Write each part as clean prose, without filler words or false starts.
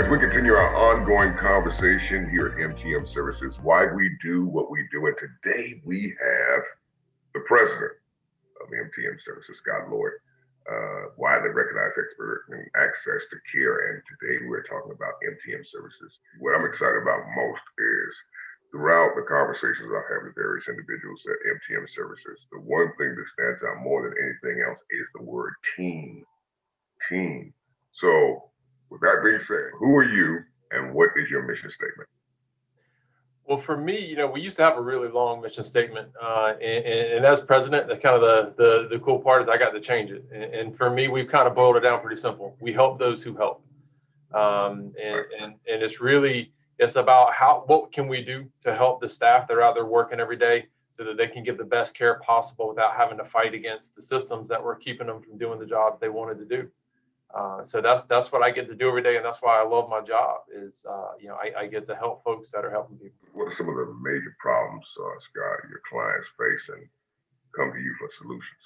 As we continue our ongoing conversation here at MTM Services, why we do what we do. And today we have the president of MTM Services, Scott Lloyd, widely recognized expert in access to care. And today we're talking about MTM Services. What I'm excited about most is throughout the conversations I've had with various individuals at MTM Services, the one thing that stands out more than anything else is the word team. Team. So, with that being said, who are you and what is your mission statement? Well, for me, we used to have a really long mission statement, and as president, the kind of the cool part is I got to change it. And for me, we've kind of boiled it down pretty simple. We help those who help, and it's about what can we do to help the staff that are out there working every day so that they can give the best care possible without having to fight against the systems that were keeping them from doing the jobs they wanted to do. So that's what I get to do every day, and that's why I love my job. I get to help folks that are helping people. What are some of the major problems, Scott, your clients face and come to you for solutions?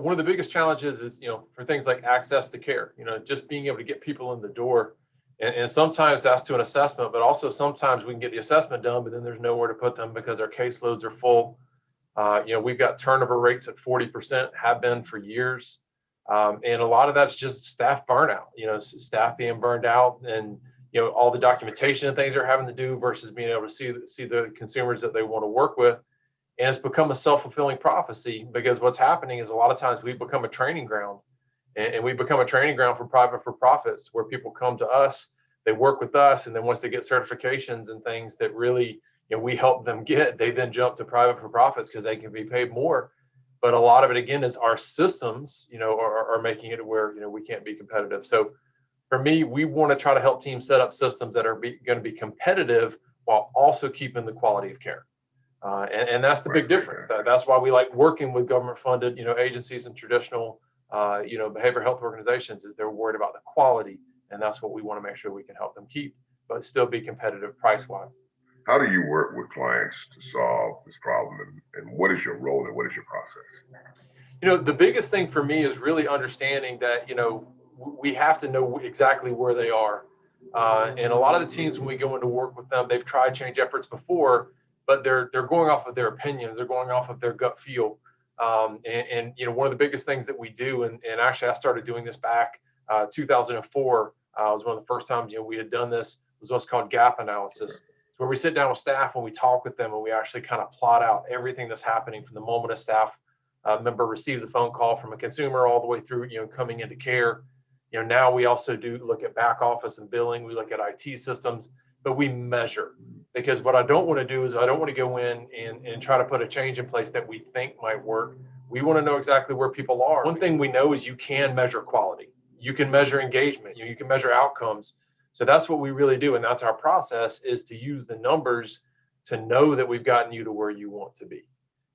One of the biggest challenges is for things like access to care. Just being able to get people in the door, and sometimes that's to an assessment, but also sometimes we can get the assessment done, but then there's nowhere to put them because our caseloads are full. We've got turnover rates at 40%, have been for years. And a lot of that's just staff burnout, staff being burned out and, all the documentation and things they're having to do versus being able to see the consumers that they want to work with. And it's become a self-fulfilling prophecy because what's happening is a lot of times we've become a training ground and we become a training ground for private for profits where people come to us, they work with us. And then once they get certifications and things that really, we help them get, they then jump to private for profits because they can be paid more. But a lot of it, again, is our systems, are making it where, we can't be competitive. So for me, we want to try to help teams set up systems that are going to be competitive while also keeping the quality of care. And that's the big difference. That's why we like working with government funded, agencies and traditional, behavioral health organizations is they're worried about the quality. And that's what we want to make sure we can help them keep, but still be competitive price wise. How do you work with clients to solve this problem, and what is your role and what is your process? The biggest thing for me is really understanding that, we have to know exactly where they are. And a lot of the teams, when we go into work with them, they've tried change efforts before, but they're going off of their opinions. They're going off of their gut feel. And one of the biggest things that we do, and actually I started doing this back 2004, was one of the first times, we had done this, was what's called gap analysis. Where we sit down with staff and we talk with them and we actually kind of plot out everything that's happening from the moment a staff member receives a phone call from a consumer all the way through, coming into care. Now we also do look at back office and billing. We look at IT systems, but we measure because what I don't want to do is I don't want to go in and try to put a change in place that we think might work. We want to know exactly where people are. One thing we know is you can measure quality. You can measure engagement. You can measure outcomes. So that's what we really do. And that's our process is to use the numbers to know that we've gotten you to where you want to be.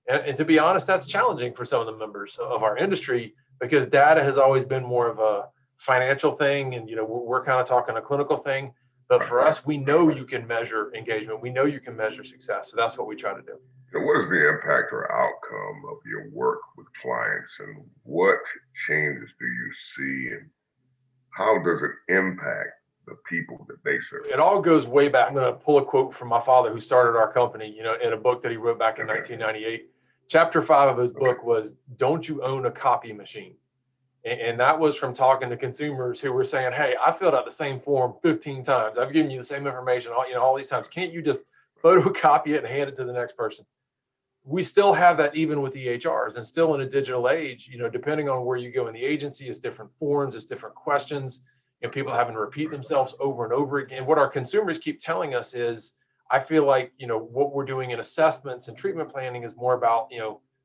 And to be honest, that's challenging for some of the members of our industry because data has always been more of a financial thing. And, we're kind of talking a clinical thing. But for us, we know you can measure engagement. We know you can measure success. So that's what we try to do. So what is the impact or outcome of your work with clients and what changes do you see and how does it impact the people that they serve? It all goes way back. I'm going to pull a quote from my father who started our company, in a book that he wrote back in 1998. Chapter 5 of his book was, Don't You Own a Copy Machine? And that was from talking to consumers who were saying, hey, I filled out the same form 15 times. I've given you the same information all these times. Can't you just photocopy it and hand it to the next person? We still have that even with EHRs and still in a digital age, depending on where you go in the agency, it's different forms, it's different questions. People having to repeat themselves over and over again. What our consumers keep telling us is, I feel like, what we're doing in assessments and treatment planning is more about,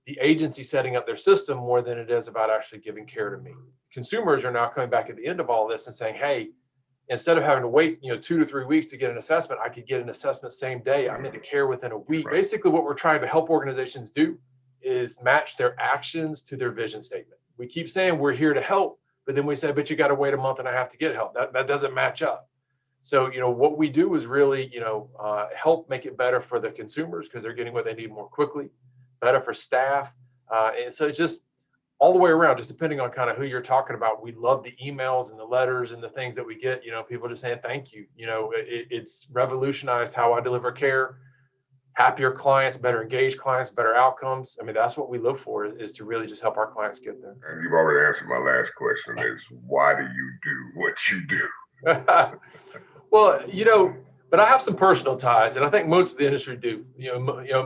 the agency setting up their system more than it is about actually giving care to me. Consumers are now coming back at the end of all this and saying, hey, instead of having to wait, 2 to 3 weeks to get an assessment, I could get an assessment same day. I'm into care within a week. Basically, what we're trying to help organizations do is match their actions to their vision statement. We keep saying we're here to help, but then we say, but you got to wait a month and a half to get help. That doesn't match up. So, what we do is really, help make it better for the consumers because they're getting what they need more quickly, better for staff. And so just all the way around, just depending on kind of who you're talking about. We love the emails and the letters and the things that we get, people just saying thank you. It's revolutionized how I deliver care. Happier clients, better engaged clients, better outcomes. I mean, that's what we look for, is to really just help our clients get there. And you've already answered my last question, is why do you do what you do? Well, but I have some personal ties, and I think most of the industry do.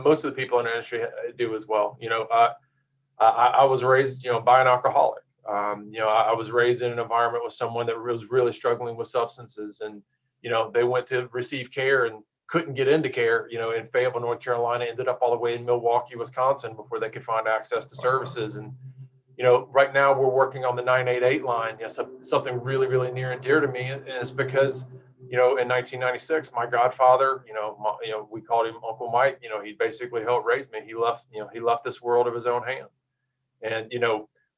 Most of the people in the industry do as well. I was raised, by an alcoholic. I was raised in an environment with someone that was really struggling with substances, and they went to receive care and couldn't get into care. In Fayetteville, North Carolina, ended up all the way in Milwaukee, Wisconsin, before they could find access to services. And right now we're working on the 988 line. Something really, really near and dear to me is because in 1996, my godfather, we called him Uncle Mike. He basically helped raise me. He left this world of his own hand. And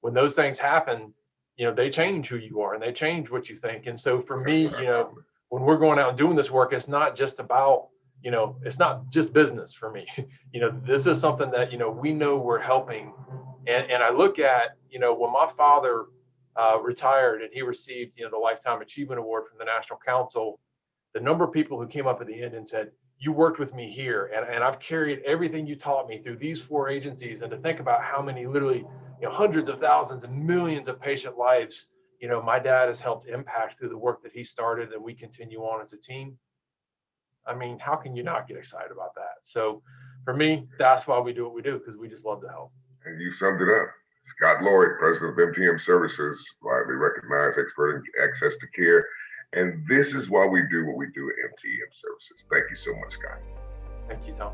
when those things happen, they change who you are and they change what you think. And so for me, when we're going out and doing this work, it's not just about, it's not just business for me. This is something that we know we're helping. And I look at, when my father retired and he received, the Lifetime Achievement Award from the National Council, the number of people who came up at the end and said, you worked with me here, and I've carried everything you taught me through these 4 agencies. And to think about how many, literally, hundreds of thousands and millions of patient lives, my dad has helped impact through the work that he started, and we continue on as a team. I mean, how can you not get excited about that? So for me, that's why we do what we do, because we just love to help. And you summed it up. Scott Lloyd, president of MTM Services, widely recognized expert in access to care. And this is why we do what we do at MTM Services. Thank you so much, Scott. Thank you, Tom.